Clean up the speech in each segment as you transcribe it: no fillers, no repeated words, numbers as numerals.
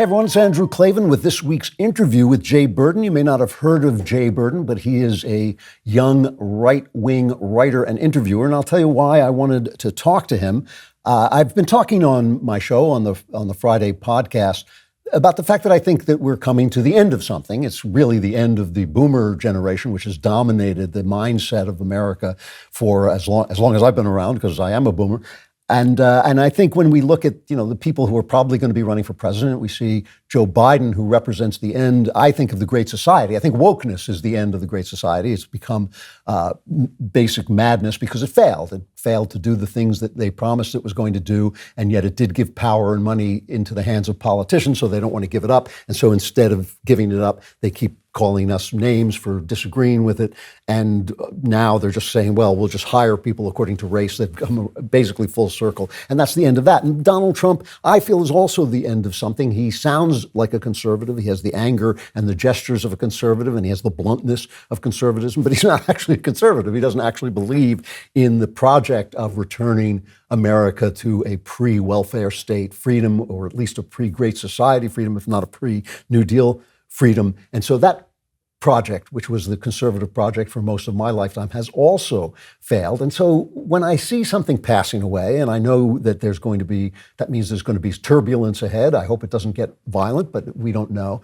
Hey everyone, it's Andrew Klavan with this week's interview with Jay Burden. You may not have heard of Jay Burden, but he is a young right-wing writer and interviewer, and I'll tell you why I wanted to talk to him. I've been talking on my show, on the Friday podcast, about the fact that I think that we're coming to the end of something. It's really the end of the boomer generation, which has dominated the mindset of America for as long as I've been around, because I am a boomer. And I think when we look at, the people who are probably going to be running for president, we see Joe Biden, who represents the end, I think, of the Great Society. I think wokeness is the end of the Great Society. It's become basic madness because it failed. It failed to do the things that they promised it was going to do, and yet it did give power and money into the hands of politicians, so they don't want to give it up. And so instead of giving it up, they keep calling us names for disagreeing with it. And now they're just saying, well, we'll just hire people according to race. They've come basically full circle. And that's the end of that. And Donald Trump, I feel, is also the end of something. He sounds like a conservative. He has the anger and the gestures of a conservative, and he has the bluntness of conservatism, but he's not actually a conservative. He doesn't actually believe in the project of returning America to a pre-welfare state freedom, or at least a pre-Great Society freedom, if not a pre-New Deal freedom. And so that project, which was the conservative project for most of my lifetime, has also failed. And so when I see something passing away, and I know that that means there's going to be turbulence ahead. I hope it doesn't get violent, but we don't know.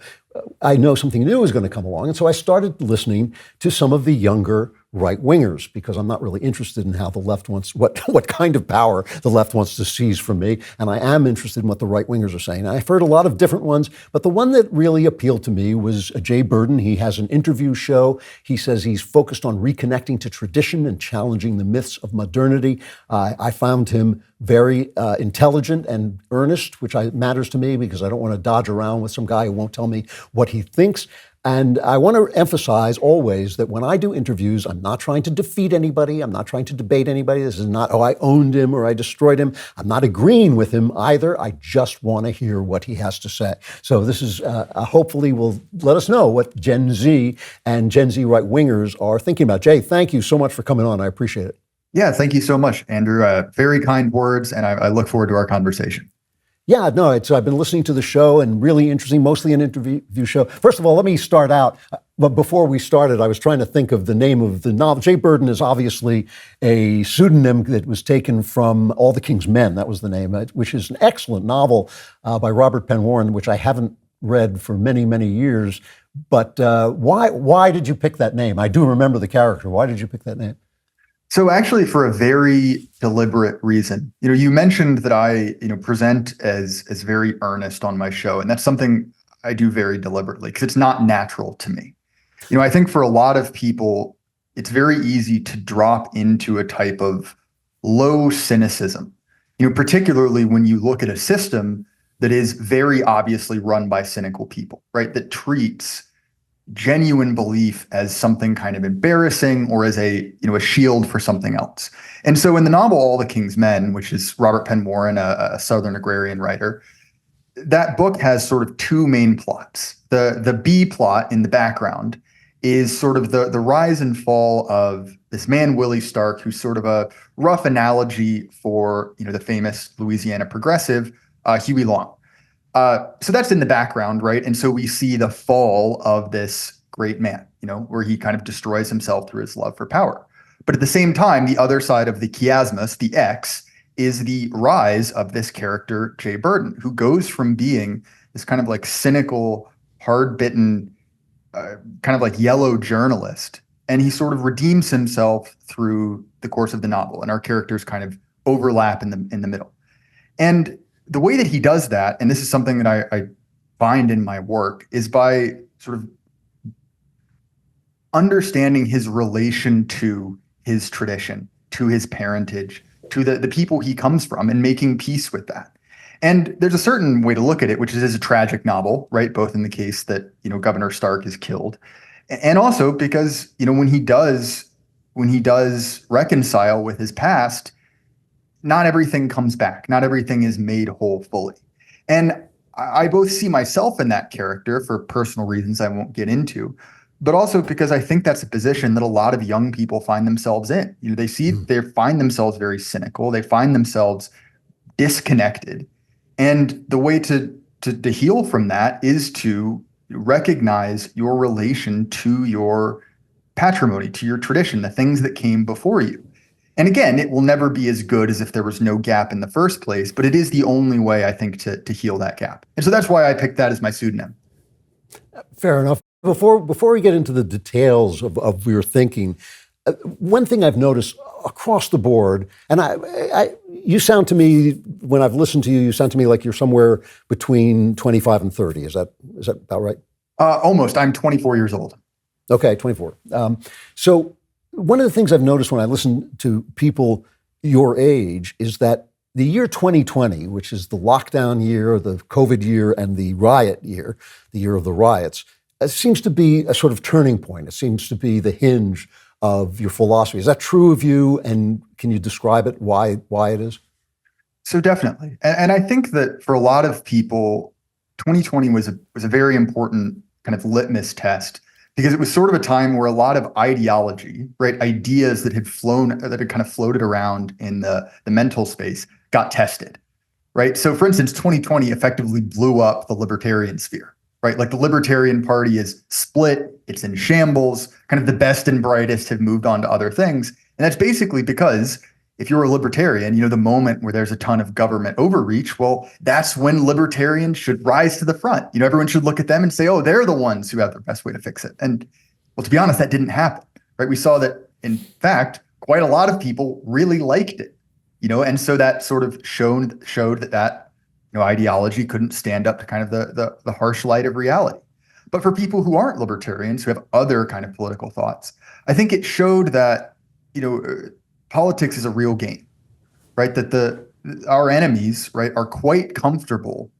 I know something new is going to come along. And so I started listening to some of the younger right-wingers, because I'm not really interested in how the left wants, what kind of power the left wants to seize from me. And I am interested in what the right-wingers are saying. I've heard a lot of different ones, but the one that really appealed to me was Jay Burden. He has an interview show. He says he's focused on reconnecting to tradition and challenging the myths of modernity. I found him very intelligent and earnest, which matters to me, because I don't want to dodge around with some guy who won't tell me what he thinks. And I want to emphasize always that when I do interviews, I'm not trying to defeat anybody. I'm not trying to debate anybody. This is not, I owned him or I destroyed him. I'm not agreeing with him either. I just want to hear what he has to say. So this is hopefully will let us know what Gen Z and Gen Z right-wingers are thinking about. Jay, thank you so much for coming on. I appreciate it. Yeah, thank you so much, Andrew. Very kind words, and I look forward to our conversation. Yeah, no, I've been listening to the show, and really interesting, mostly an interview show. First of all, let me start out. But before we started, I was trying to think of the name of the novel. Jay Burden is obviously a pseudonym that was taken from All the King's Men. That was the name, which is an excellent novel by Robert Penn Warren, which I haven't read for many, many years. But why did you pick that name? I do remember the character. Why did you pick that name? So actually, for a very deliberate reason. You mentioned that I, present as very earnest on my show, and that's something I do very deliberately because it's not natural to me. I think for a lot of people, it's very easy to drop into a type of low cynicism, particularly when you look at a system that is very obviously run by cynical people, right? That treats genuine belief as something kind of embarrassing or as a shield for something else. And so in the novel All the King's Men, which is Robert Penn Warren, a Southern agrarian writer, that book has sort of two main plots. The B plot in the background is sort of the rise and fall of this man, Willie Stark, who's sort of a rough analogy for the famous Louisiana progressive Huey Long. So that's in the background, right? And so we see the fall of this great man, where he kind of destroys himself through his love for power. But at the same time, the other side of the chiasmus, the X, is the rise of this character, Jay Burden, who goes from being this kind of like cynical, hard-bitten, kind of like yellow journalist, and he sort of redeems himself through the course of the novel, and our characters kind of overlap in the middle. And the way that he does that, and this is something that I find in my work, is by sort of understanding his relation to his tradition, to his parentage, to the people he comes from, and making peace with that. And there's a certain way to look at it, which is a tragic novel, right? Both in the case that, Governor Stark is killed, and also because, when he does reconcile with his past, not everything comes back. Not everything is made whole fully. And I both see myself in that character for personal reasons I won't get into, but also because I think that's a position that a lot of young people find themselves in. They find themselves very cynical. They find themselves disconnected. And the way to to heal from that is to recognize your relation to your patrimony, to your tradition, the things that came before you. And again, it will never be as good as if there was no gap in the first place, but it is the only way, I think, to heal that gap. And so that's why I picked that as my pseudonym. Fair enough. Before we get into the details of your thinking, one thing I've noticed across the board, and you sound to me, when I've listened to you, you sound to me like you're somewhere between 25 and 30. Is that about right? Almost. I'm 24 years old. Okay, 24. So one of the things I've noticed when I listen to people your age is that the year 2020, which is the lockdown year, the COVID year, and the riot year, the year of the riots, seems to be a sort of turning point. It seems to be the hinge of your philosophy. Is that true of you? And can you describe it, why it is? So definitely. And I think that for a lot of people, 2020 was a very important kind of litmus test, because it was sort of a time where a lot of ideology, right, ideas that had kind of floated around in the mental space got tested, right? So for instance, 2020 effectively blew up the libertarian sphere, right? Like the Libertarian Party is split, it's in shambles, kind of the best and brightest have moved on to other things. And that's basically because if you're a libertarian, the moment where there's a ton of government overreach, well, that's when libertarians should rise to the front. Everyone should look at them and say, oh, they're the ones who have the best way to fix it. And well, to be honest, that didn't happen, right? We saw that, in fact, quite a lot of people really liked it, and so that sort of showed that ideology couldn't stand up to kind of the harsh light of reality. But for people who aren't libertarians, who have other kind of political thoughts, I think it showed that, politics is a real game, right? That our enemies, right, are quite comfortable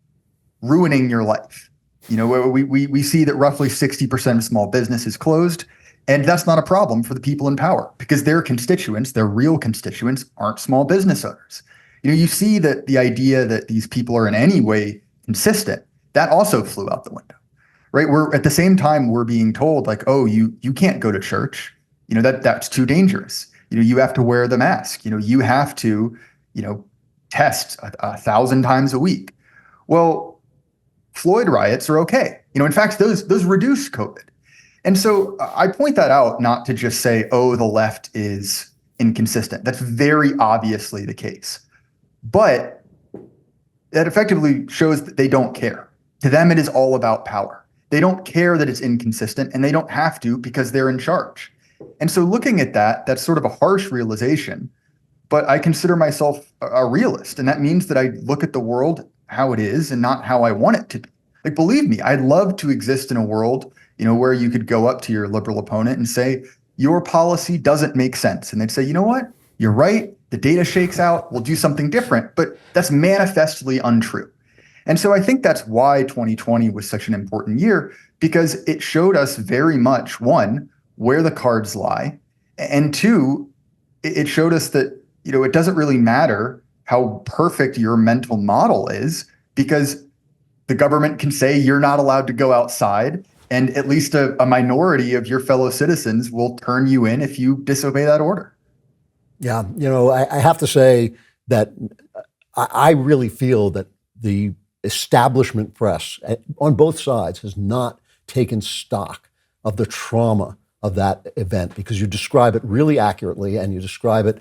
ruining your life. We see that roughly 60% of small business is closed, and that's not a problem for the people in power, because their constituents, their real constituents, aren't small business owners. You see that the idea that these people are in any way consistent, that also flew out the window, right? We're at the same time we're being told like, oh, you can't go to church, that's too dangerous. You have to wear the mask. You have to, test 1,000 times a week. Well, Floyd riots are okay. In fact, those reduce COVID. And so I point that out not to just say, oh, the left is inconsistent. That's very obviously the case. But that effectively shows that they don't care. To them, it is all about power. They don't care that it's inconsistent, and they don't have to because they're in charge. And so looking at that, that's sort of a harsh realization, but I consider myself a realist. And that means that I look at the world how it is and not how I want it to be. Like, believe me, I'd love to exist in a world, where you could go up to your liberal opponent and say, your policy doesn't make sense. And they'd say, you know what? You're right. The data shakes out. We'll do something different. But that's manifestly untrue. And so I think that's why 2020 was such an important year, because it showed us very much, one, where the cards lie, and two, it showed us that, it doesn't really matter how perfect your mental model is, because the government can say you're not allowed to go outside, and at least a minority of your fellow citizens will turn you in if you disobey that order. Yeah, I have to say that I really feel that the establishment press on both sides has not taken stock of the trauma of that event, because you describe it really accurately, and you describe it,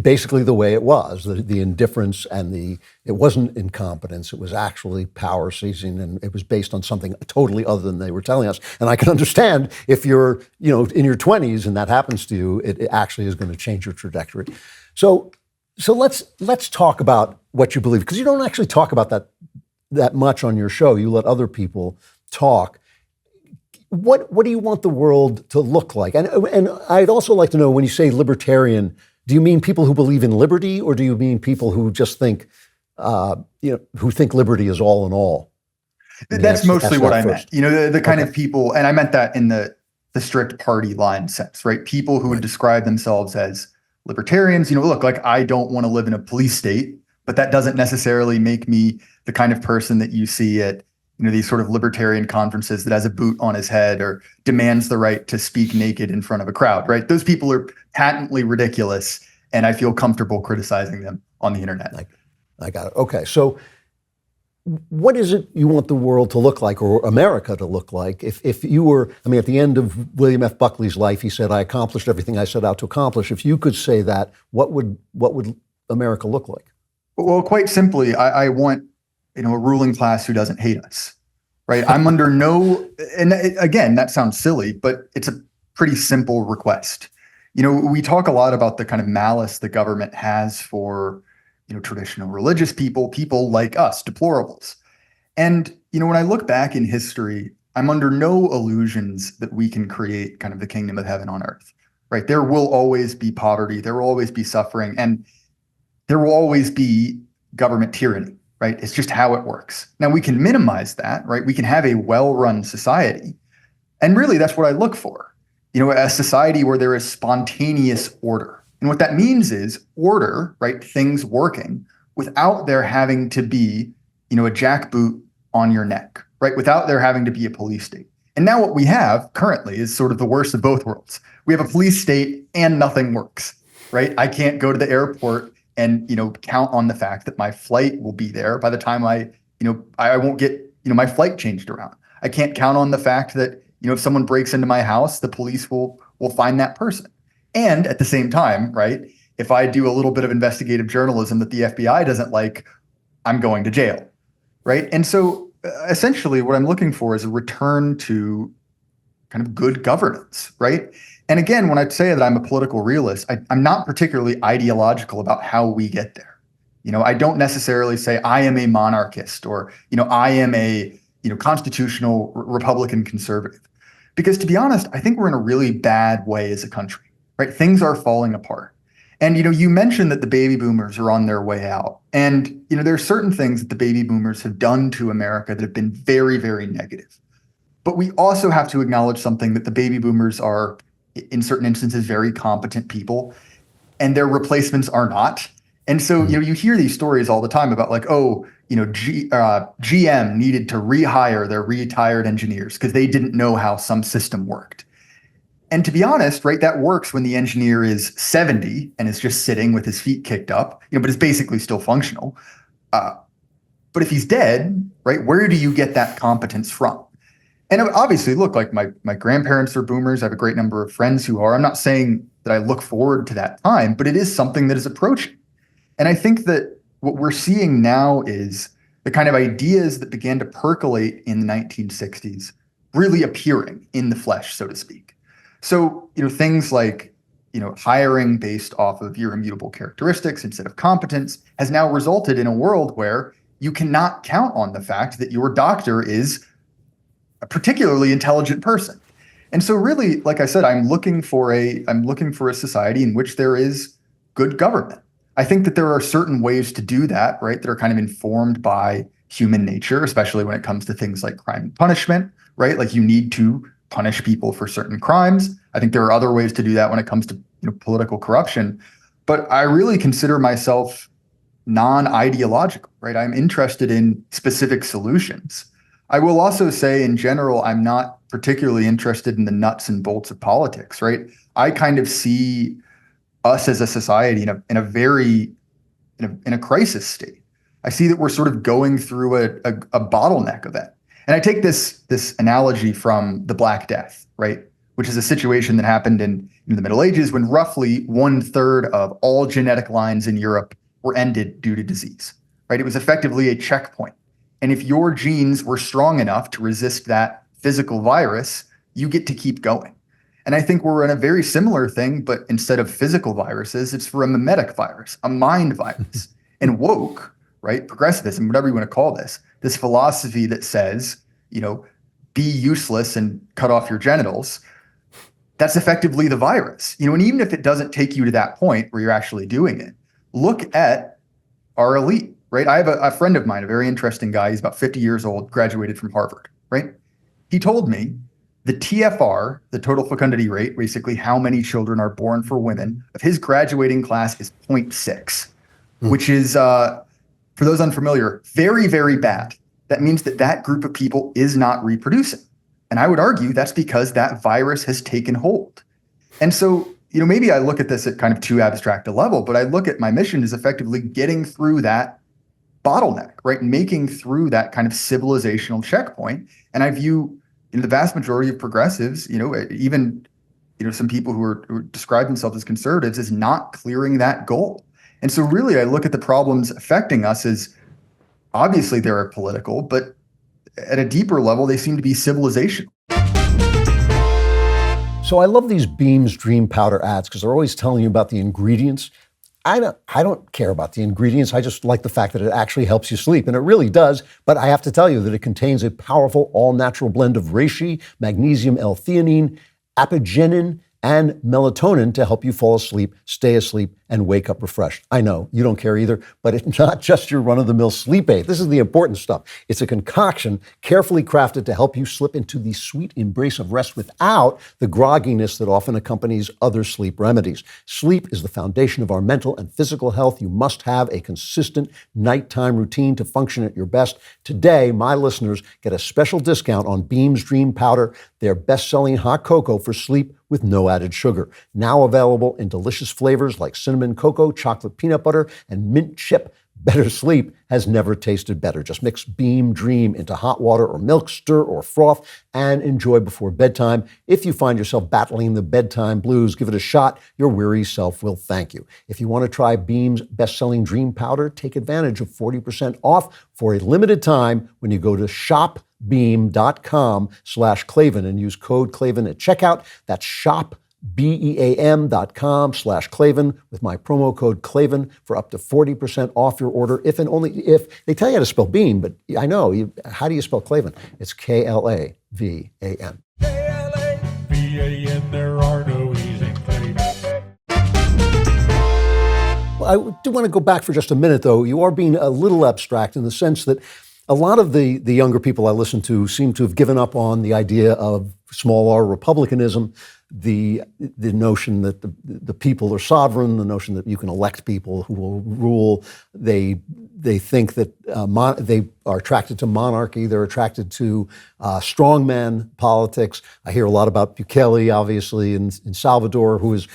basically the way it was, the indifference, and it wasn't incompetence, it was actually power seizing, and it was based on something totally other than they were telling us. And I can understand if you're, in your 20s and that happens to you, it actually is going to change your trajectory. So let's talk about what you believe, because you don't actually talk about that much on your show. You let other people talk. What do you want the world to look like? And I'd also like to know, when you say libertarian, do you mean people who believe in liberty, or do you mean people who just think, who think liberty is all in all? That's mostly what I meant. The kind of people, and I meant that in the strict party line sense, right? People who would describe themselves as libertarians. Look, like, I don't want to live in a police state, but that doesn't necessarily make me the kind of person that you see at these sort of libertarian conferences that has a boot on his head or demands the right to speak naked in front of a crowd, right? Those people are patently ridiculous, and I feel comfortable criticizing them on the internet. I got it. Okay, so What is it you want the world to look like, or America to look like? If you were, I mean, at the end of William F. Buckley's life, he said, "I accomplished everything I set out to accomplish." If you could say that, what would America look like? Well, quite simply, I want, a ruling class who doesn't hate us, right? I'm under no, and again, that sounds silly, but it's a pretty simple request. We talk a lot about the kind of malice the government has for, traditional religious people like us, deplorables. And, when I look back in history, I'm under no illusions that we can create kind of the kingdom of heaven on earth, right? There will always be poverty, there will always be suffering, and there will always be government tyranny, right? It's just how it works. Now, we can minimize that, right? We can have a well-run society. And really, that's what I look for, a society where there is spontaneous order. And what that means is order, right? Things working without there having to be, a jackboot on your neck, right? Without there having to be a police state. And now what we have currently is sort of the worst of both worlds. We have a police state and nothing works, right? I can't go to the airport and, count on the fact that my flight will be there by the time I won't get, my flight changed around. I can't count on the fact that, if someone breaks into my house, the police will find that person. And at the same time, right, if I do a little bit of investigative journalism that the FBI doesn't like, I'm going to jail, right? And so essentially what I'm looking for is a return to kind of good governance, right? And again, when I say that I'm a political realist, I'm not particularly ideological about how we get there. I don't necessarily say I am a monarchist or, I am a, constitutional Republican conservative. Because to be honest, I think we're in a really bad way as a country. Right? Things are falling apart. And, you mentioned that the baby boomers are on their way out. And, there are certain things that the baby boomers have done to America that have been very, very negative. But we also have to acknowledge something, that the baby boomers are, in certain instances, very competent people, and their replacements are not. And so, you hear these stories all the time about like, GM needed to rehire their retired engineers because they didn't know how some system worked. And to be honest, right, that works when the engineer is 70 and is just sitting with his feet kicked up, but is basically still functional. But if he's dead, right, where do you get that competence from? And obviously, look, like my grandparents are boomers. I have a great number of friends who are. I'm not saying that I look forward to that time, but it is something that is approaching. And I think that what we're seeing now is the kind of ideas that began to percolate in the 1960s really appearing in the flesh, so to speak. So, things like, hiring based off of your immutable characteristics instead of competence has now resulted in a world where you cannot count on the fact that your doctor is a particularly intelligent person. And so really, like I said, I'm looking for a society in which there is good government. I think that there are certain ways to do that, right, that are kind of informed by human nature, especially when it comes to things like crime and punishment, right? Like you need to punish people for certain crimes. I think there are other ways to do that when it comes to political corruption. But I really consider myself non-ideological, right? I'm interested in specific solutions. I will also say in general, I'm not particularly interested in the nuts and bolts of politics, right? I kind of see us as a society in a crisis state. I see that we're sort of going through a bottleneck event. And I take this analogy from the Black Death, right? Which is a situation that happened in the Middle Ages when roughly 1/3 of all genetic lines in Europe were ended due to disease, right? It was effectively a checkpoint. And if your genes were strong enough to resist that physical virus, you get to keep going. And I think we're in a very similar thing, but instead of physical viruses, it's for a mimetic virus, a mind virus. And woke, right, progressivism, whatever you want to call this philosophy that says, be useless and cut off your genitals, that's effectively the virus. And even if it doesn't take you to that point where you're actually doing it, look at our elite, right? I have a friend of mine, a very interesting guy. He's about 50 years old, graduated from Harvard, right? He told me the TFR, the total fecundity rate, basically how many children are born for women, of his graduating class is 0.6, which is, for those unfamiliar, very, very bad. That means that group of people is not reproducing. And I would argue that's because that virus has taken hold. And so, maybe I look at this at kind of too abstract a level, but I look at my mission as effectively getting through that bottleneck, right? Making through that kind of civilizational checkpoint. And I view, the vast majority of progressives, even, some people who describe themselves as conservatives, as not clearing that goal. And so really, I look at the problems affecting us as obviously they're political, but at a deeper level, they seem to be civilizational. So I love these Beams Dream Powder ads because they're always telling you about the ingredients. I don't care about the ingredients. I just like the fact that it actually helps you sleep, and it really does. But I have to tell you that it contains a powerful all-natural blend of reishi, magnesium L-theanine, apigenin, and melatonin to help you fall asleep, stay asleep, and wake up refreshed. I know, you don't care either, but it's not just your run-of-the-mill sleep aid. This is the important stuff. It's a concoction carefully crafted to help you slip into the sweet embrace of rest without the grogginess that often accompanies other sleep remedies. Sleep is the foundation of our mental and physical health. You must have a consistent nighttime routine to function at your best. Today, my listeners get a special discount on Beams Dream Powder, their best-selling hot cocoa for sleep with no added sugar. Now available in delicious flavors like cinnamon cocoa, chocolate peanut butter, and mint chip. Better sleep has never tasted better. Just mix Beam Dream into hot water or milk, stir or froth, and enjoy before bedtime. If you find yourself battling the bedtime blues, give it a shot. Your weary self will thank you. If you want to try Beam's best-selling Dream Powder, take advantage of 40% off for a limited time when you go to shopbeam.com/Klavan and use code Klavan at checkout. That's shopbeam.com/Klavan with my promo code Klavan for up to 40% off your order if and only if they tell you how to spell Beam, but I know, how do you spell Klavan? It's Klavan. Klavan, there are no E's in Klavan. I do want to go back for just a minute, though. You are being a little abstract in the sense that a lot of the younger people I listen to seem to have given up on the idea of small r republicanism, the notion that the people are sovereign, the notion that you can elect people who will rule. They think that they are attracted to monarchy. They're attracted to strongman politics. I hear a lot about Bukele, obviously, in Salvador, who is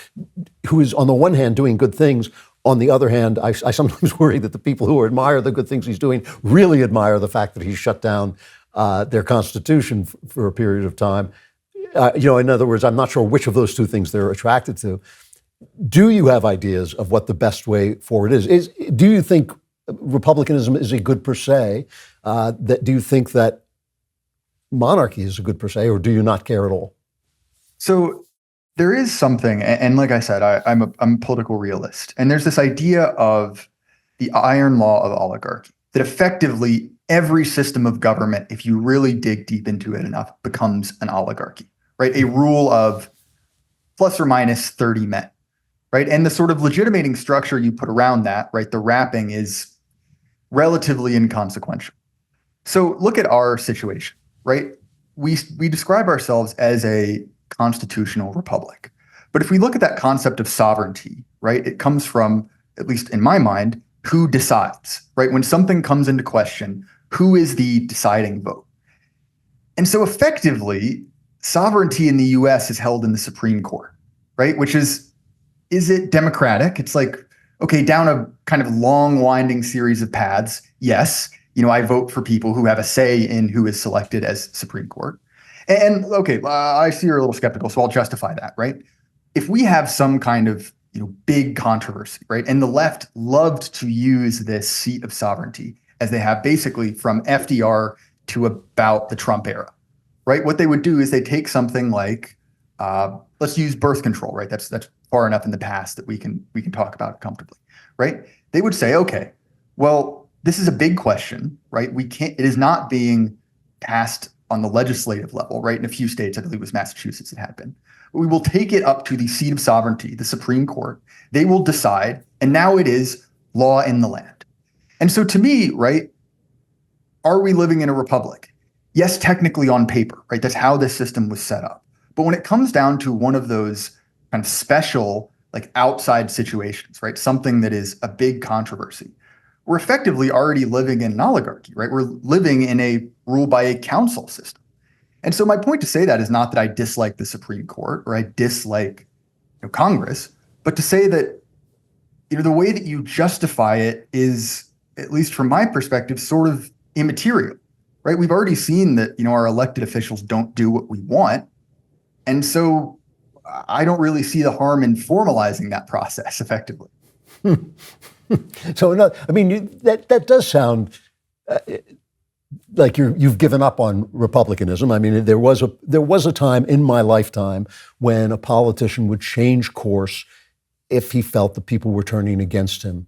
on the one hand doing good things. On the other hand, I sometimes worry that the people who admire the good things he's doing really admire the fact that he shut down their constitution for a period of time. In other words, I'm not sure which of those two things they're attracted to. Do you have ideas of what the best way forward is? Do you think republicanism is a good per se? Do you think that monarchy is a good per se, or do you not care at all? So there is something, and like I said, I'm a political realist, and there's this idea of the iron law of oligarchy, that effectively every system of government, if you really dig deep into it enough, becomes an oligarchy, right? A rule of plus or minus 30 men, right? And the sort of legitimating structure you put around that, right, the wrapping is relatively inconsequential. So look at our situation, right? We describe ourselves as a constitutional republic. But if we look at that concept of sovereignty, right, it comes from, at least in my mind, who decides, right? When something comes into question, who is the deciding vote? And so effectively, sovereignty in the US is held in the Supreme Court, right? Which is it democratic? It's like, okay, down a kind of long winding series of paths, yes, I vote for people who have a say in who is selected as Supreme Court. And okay, I see you're a little skeptical, so I'll justify that, right? If we have some kind of big controversy, right, and the left loved to use this seat of sovereignty as they have basically from FDR to about the Trump era, right? What they would do is they take something like, let's use birth control, right? That's far enough in the past that we can talk about it comfortably, right? They would say, okay, well, this is a big question, right? It is not being passed on the legislative level, right? In a few states, I believe it was Massachusetts, it had been. We will take it up to the seat of sovereignty, the Supreme Court. They will decide, and now it is law in the land. And so to me, right, are we living in a republic? Yes, technically on paper, right? That's how this system was set up. But when it comes down to one of those kind of special, like outside situations, right? Something that is a big controversy, we're effectively already living in an oligarchy, right? We're living in a rule by a council system. And so my point to say that is not that I dislike the Supreme Court or I dislike Congress, but to say that the way that you justify it is at least from my perspective, sort of immaterial, right? We've already seen that, our elected officials don't do what we want. And so I don't really see the harm in formalizing that process effectively. So, no, I mean, that does sound like you've given up on republicanism. I mean, there was a time in my lifetime when a politician would change course if he felt the people were turning against him,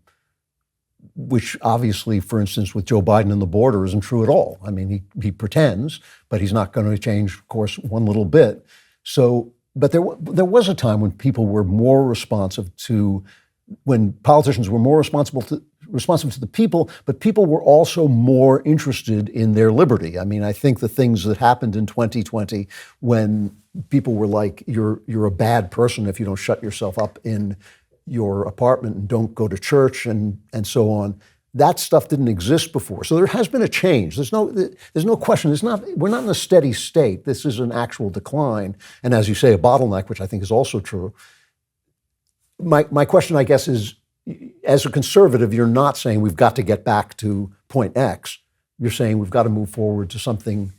which obviously, for instance, with Joe Biden and the border isn't true at all. I mean, he pretends, but he's not going to change course one little bit. So, but there was a time when people were more responsive to, when politicians were more responsive to the people, but people were also more interested in their liberty. I mean, I think the things that happened in 2020 when people were like, you're a bad person if you don't shut yourself up in your apartment and don't go to church and so on, that stuff didn't exist before. So there has been a change. There's no question. We're not in a steady state. This is an actual decline. And as you say, a bottleneck, which I think is also true. My question, I guess, is, as a conservative, you're not saying we've got to get back to point X. You're saying we've got to move forward to something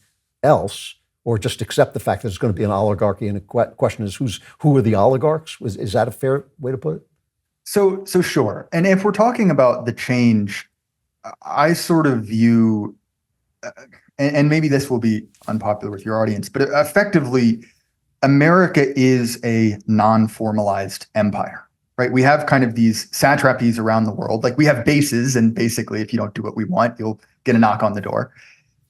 else, or just accept the fact that it's going to be an oligarchy. And the question is, who are the oligarchs? Is that a fair way to put it? So sure. And if we're talking about the change, I sort of view, and maybe this will be unpopular with your audience, but effectively, America is a non-formalized empire. Right? We have kind of these satrapies around the world. Like, we have bases, and basically, if you don't do what we want, you'll get a knock on the door.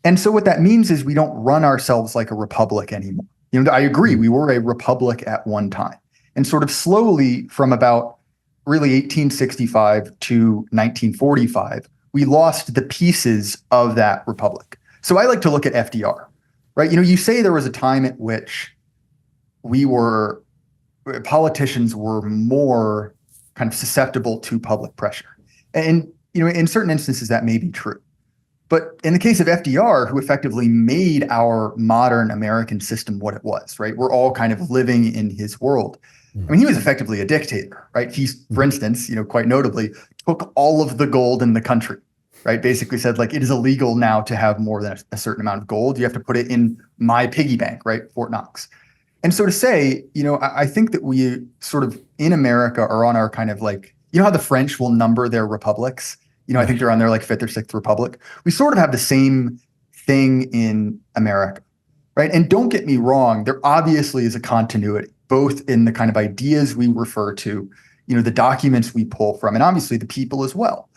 And so what that means is we don't run ourselves like a republic anymore. I agree, we were a republic at one time. And sort of slowly, from about really 1865 to 1945, we lost the pieces of that republic. So I like to look at FDR, right? You say there was a time at which politicians were more kind of susceptible to public pressure. And, in certain instances that may be true. But in the case of FDR, who effectively made our modern American system what it was, right? We're all kind of living in his world. I mean, he was effectively a dictator, right? He, for instance, quite notably, took all of the gold in the country, right? Basically said, like, it is illegal now to have more than a certain amount of gold. You have to put it in my piggy bank, right? Fort Knox. And so to say, I think that we sort of in America are on our kind of like, how the French will number their republics? I think they're on their like fifth or sixth republic. We sort of have the same thing in America, right? And don't get me wrong, there obviously is a continuity, both in the kind of ideas we refer to, the documents we pull from, and obviously the people as well.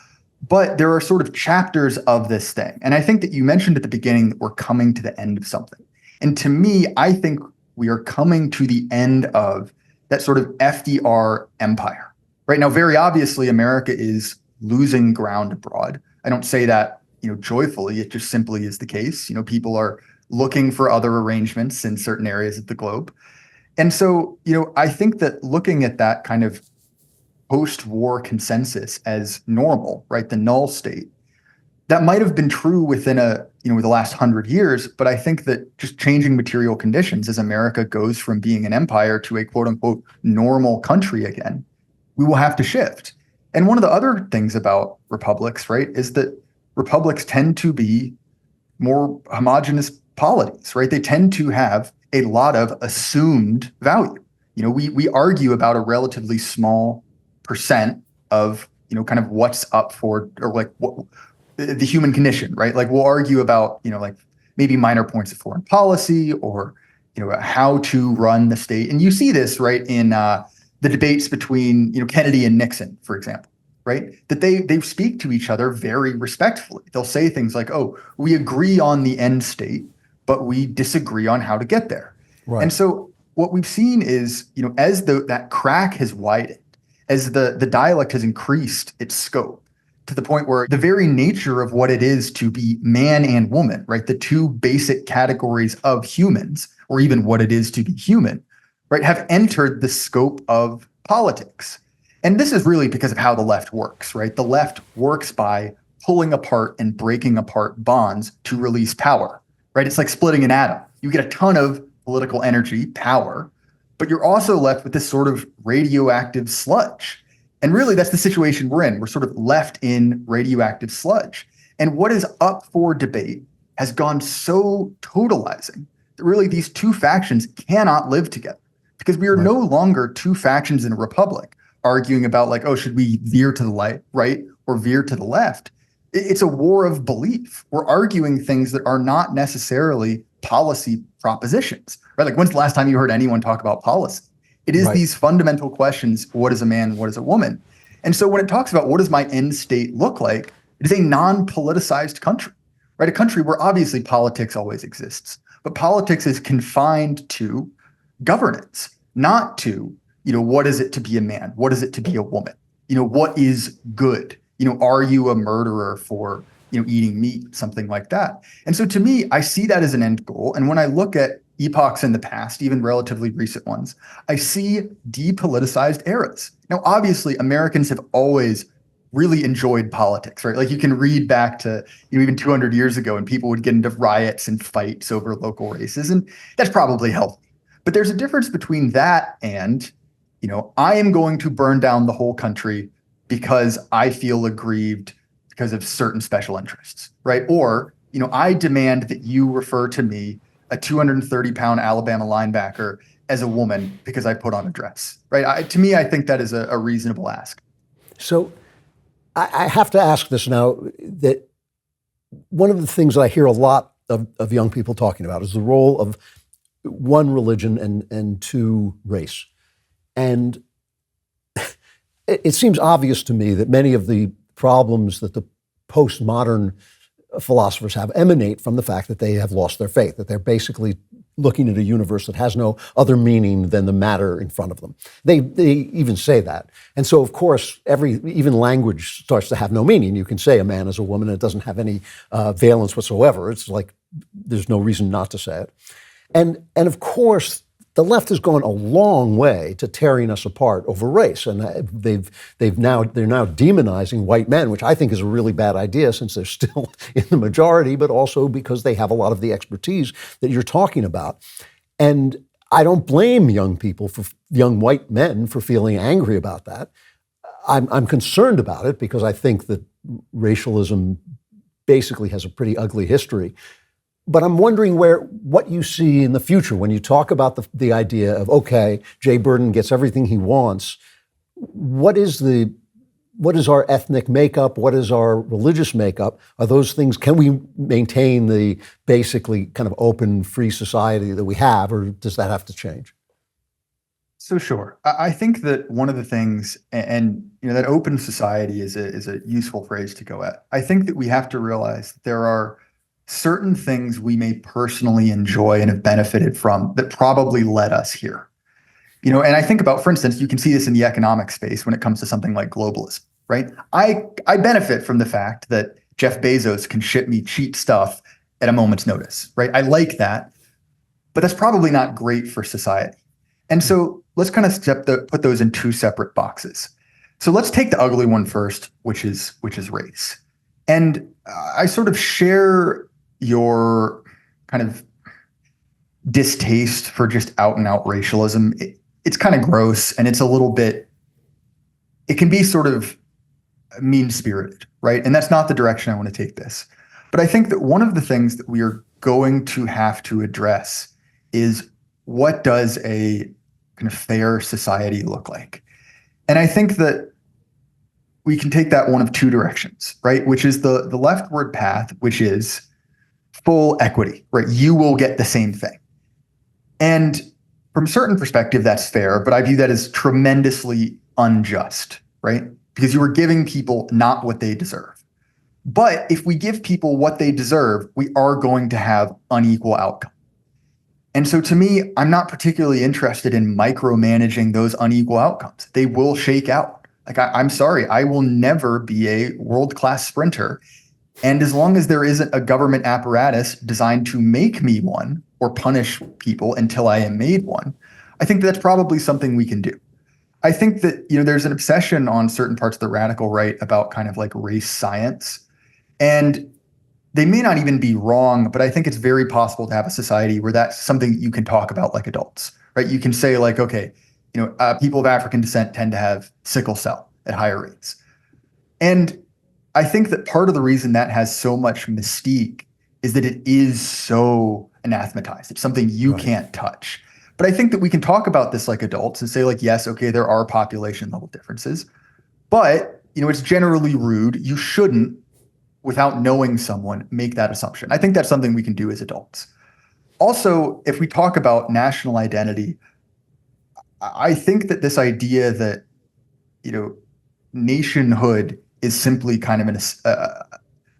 But there are sort of chapters of this thing. And I think that you mentioned at the beginning that we're coming to the end of something. And to me, I think we are coming to the end of that sort of FDR empire. Right now, very obviously, America is losing ground abroad. I don't say that, joyfully. It just simply is the case. People are looking for other arrangements in certain areas of the globe. And so, I think that looking at that kind of post-war consensus as normal, right, the null state, that might have been true within the last 100 years, but I think that just changing material conditions as America goes from being an empire to a quote unquote normal country again, we will have to shift. And one of the other things about republics, right, is that republics tend to be more homogenous polities, right? They tend to have a lot of assumed value. We argue about a relatively small percent of, kind of what's up for, or like what the human condition, right? Like, we'll argue about, like maybe minor points of foreign policy or, how to run the state. And you see this, right, in the debates between, Kennedy and Nixon, for example, right? That they speak to each other very respectfully. They'll say things like, oh, we agree on the end state, but we disagree on how to get there. Right. And so what we've seen is, as that crack has widened, as the dialect has increased its scope, to the point where the very nature of what it is to be man and woman, right, the two basic categories of humans, or even what it is to be human, right, have entered the scope of politics. And this is really because of how the left works, right? The left works by pulling apart and breaking apart bonds to release power, right? It's like splitting an atom. You get a ton of political energy, power, but you're also left with this sort of radioactive sludge. And really, that's the situation we're in. We're sort of left in radioactive sludge. And what is up for debate has gone so totalizing that really these two factions cannot live together, because we are no longer two factions in a republic arguing about like, oh, should we veer to the right or veer to the left? It's a war of belief. We're arguing things that are not necessarily policy propositions, right? Like, when's the last time you heard anyone talk about policy? It is these fundamental questions: what is a man? What is a woman? And so when it talks about what does my end state look like, it is a non-politicized country, right? A country where obviously politics always exists, but politics is confined to governance, not to, what is it to be a man? What is it to be a woman? What is good? Are you a murderer for, eating meat, something like that? And so to me, I see that as an end goal. And when I look at epochs in the past, even relatively recent ones, I see depoliticized eras. Now, obviously, Americans have always really enjoyed politics, right? Like, you can read back to even 200 years ago, and people would get into riots and fights over local races, and that's probably healthy. But there's a difference between that and, I am going to burn down the whole country because I feel aggrieved because of certain special interests, right? Or, I demand that you refer to me, a 230-pound Alabama linebacker, as a woman because I put on a dress, right? To me, I think that is a reasonable ask. So I have to ask this now, that one of the things that I hear a lot of young people talking about is the role of one, religion, and two, race. And it seems obvious to me that many of the problems that the postmodern philosophers have emanate from the fact that they have lost their faith, that they're basically looking at a universe that has no other meaning than the matter in front of them. They even say that. And so, of course, even language starts to have no meaning. You can say a man is a woman, and it doesn't have any valence whatsoever. It's like there's no reason not to say it. And of course, the left has gone a long way to tearing us apart over race, and they're now demonizing white men, which I think is a really bad idea, since they're still in the majority, but also because they have a lot of the expertise that you're talking about. And I don't blame young white men for feeling angry about that. I'm concerned about it because I think that racialism basically has a pretty ugly history. But I'm wondering what you see in the future when you talk about the idea of, okay, Jay Burden gets everything he wants. What is our ethnic makeup? What is our religious makeup? Are those things, can we maintain the basically kind of open, free society that we have, or does that have to change? So sure. I think that one of the things, and that open society is a useful phrase to go at. I think that we have to realize that there are certain things we may personally enjoy and have benefited from that probably led us here. And I think about, for instance, you can see this in the economic space when it comes to something like globalism, right? I benefit from the fact that Jeff Bezos can ship me cheap stuff at a moment's notice, right? I like that, but that's probably not great for society. And so let's kind of put those in two separate boxes. So let's take the ugly one first, which is race. And I sort of share your kind of distaste for just out and out racialism. It's kind of gross, and it's a little bit, it can be sort of mean spirited, right? And that's not the direction I want to take this. But I think that one of the things that we are going to have to address is, what does a kind of fair society look like? And I think that we can take that one of two directions, right? Which is the leftward path, which is full equity, right? You will get the same thing. And from a certain perspective, that's fair, but I view that as tremendously unjust, right? Because you are giving people not what they deserve. But if we give people what they deserve, we are going to have unequal outcome. And so to me, I'm not particularly interested in micromanaging those unequal outcomes. They will shake out. Like, I'm sorry, I will never be a world-class sprinter. And as long as there isn't a government apparatus designed to make me one or punish people until I am made one, I think that's probably something we can do. I think that, there's an obsession on certain parts of the radical right about kind of like race science. And they may not even be wrong, but I think it's very possible to have a society where that's something you can talk about like adults, right? You can say like, okay, people of African descent tend to have sickle cell. at higher rates. And I think that part of the reason that has so much mystique is that it is so anathematized. It's something you can't touch. But I think that we can talk about this like adults and say, like, yes, okay, there are population level differences, but it's generally rude. You shouldn't, without knowing someone, make that assumption. I think that's something we can do as adults. Also, if we talk about national identity, I think that this idea that, nationhood is simply kind of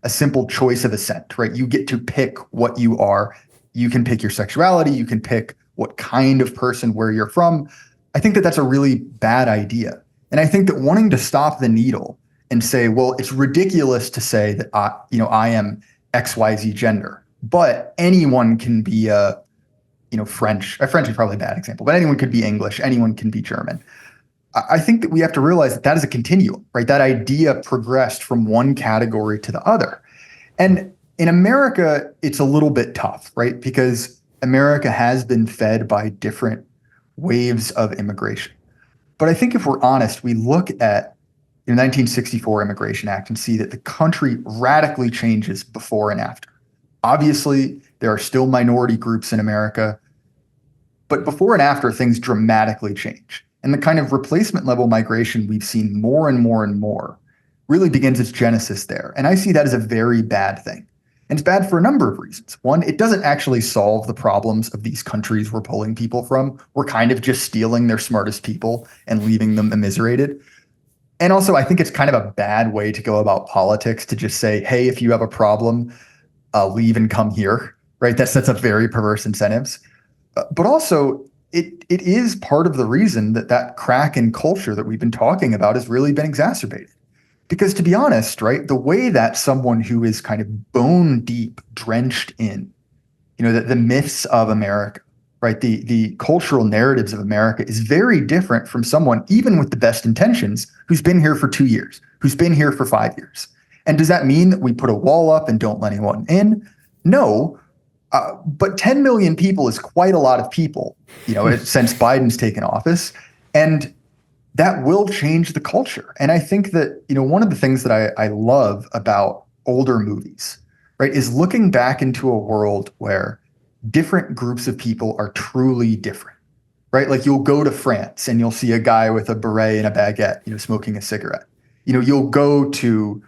a simple choice of assent, right? You get to pick what you are. You can pick your sexuality. You can pick what kind of person, where you're from. I think that that's a really bad idea. And I think that wanting to stop the needle and say, well, it's ridiculous to say that I am XYZ gender, but anyone can be French. French is probably a bad example, but anyone could be English. Anyone can be German. I think that we have to realize that is a continuum, right? That idea progressed from one category to the other. And in America, it's a little bit tough, right? Because America has been fed by different waves of immigration. But I think if we're honest, we look at the 1964 Immigration Act and see that the country radically changes before and after. Obviously, there are still minority groups in America, but before and after, things dramatically change. And the kind of replacement level migration we've seen more and more and more really begins its genesis there. And I see that as a very bad thing. And it's bad for a number of reasons. One, it doesn't actually solve the problems of these countries we're pulling people from. We're kind of just stealing their smartest people and leaving them immiserated. And also, I think it's kind of a bad way to go about politics to just say, hey, if you have a problem, leave and come here, right? That sets up very perverse incentives. But also, it is part of the reason that crack in culture that we've been talking about has really been exacerbated. Because to be honest, right, the way that someone who is kind of bone deep drenched in, the myths of America, right, the cultural narratives of America is very different from someone, even with the best intentions, who's been here for 2 years, who's been here for 5 years. And does that mean that we put a wall up and don't let anyone in? No. But 10 million people is quite a lot of people, since Biden's taken office. And that will change the culture. And I think that, one of the things that I love about older movies, right, is looking back into a world where different groups of people are truly different, right? Like you'll go to France and you'll see a guy with a beret and a baguette, smoking a cigarette. You'll go to,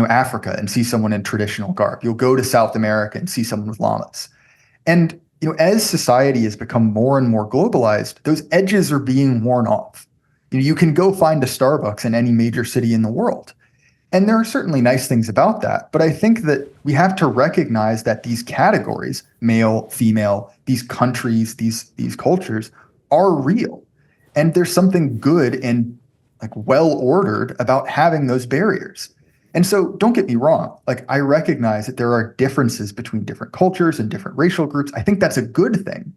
Africa and see someone in traditional garb. You'll go to South America and see someone with llamas. And as society has become more and more globalized, those edges are being worn off. You can go find a Starbucks in any major city in the world. And there are certainly nice things about that. But I think that we have to recognize that these categories, male, female, these countries, these cultures are real. And there's something good and well ordered about having those barriers. And so don't get me wrong, I recognize that there are differences between different cultures and different racial groups. I think that's a good thing.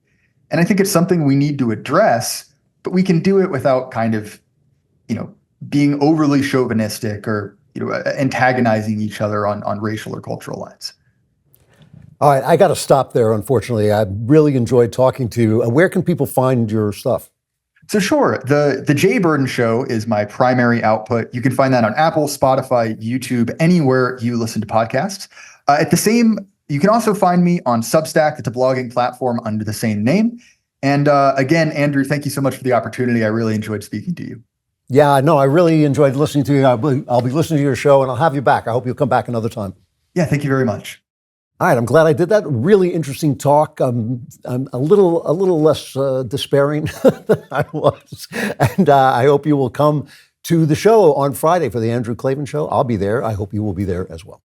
And I think it's something we need to address, but we can do it without kind of, being overly chauvinistic or, antagonizing each other on racial or cultural lines. All right, I got to stop there, unfortunately. I really enjoyed talking to you. Where can people find your stuff? So sure, the Jay Burden Show is my primary output. You can find that on Apple, Spotify, YouTube, anywhere you listen to podcasts. You can also find me on Substack. It's a blogging platform under the same name. And again, Andrew, thank you so much for the opportunity. I really enjoyed speaking to you. Yeah, no, I really enjoyed listening to you. I'll be listening to your show and I'll have you back. I hope you'll come back another time. Yeah, thank you very much. All right, I'm glad I did that. Really interesting talk. I'm a little less despairing than I was, and I hope you will come to the show on Friday for the Andrew Klavan Show. I'll be there. I hope you will be there as well.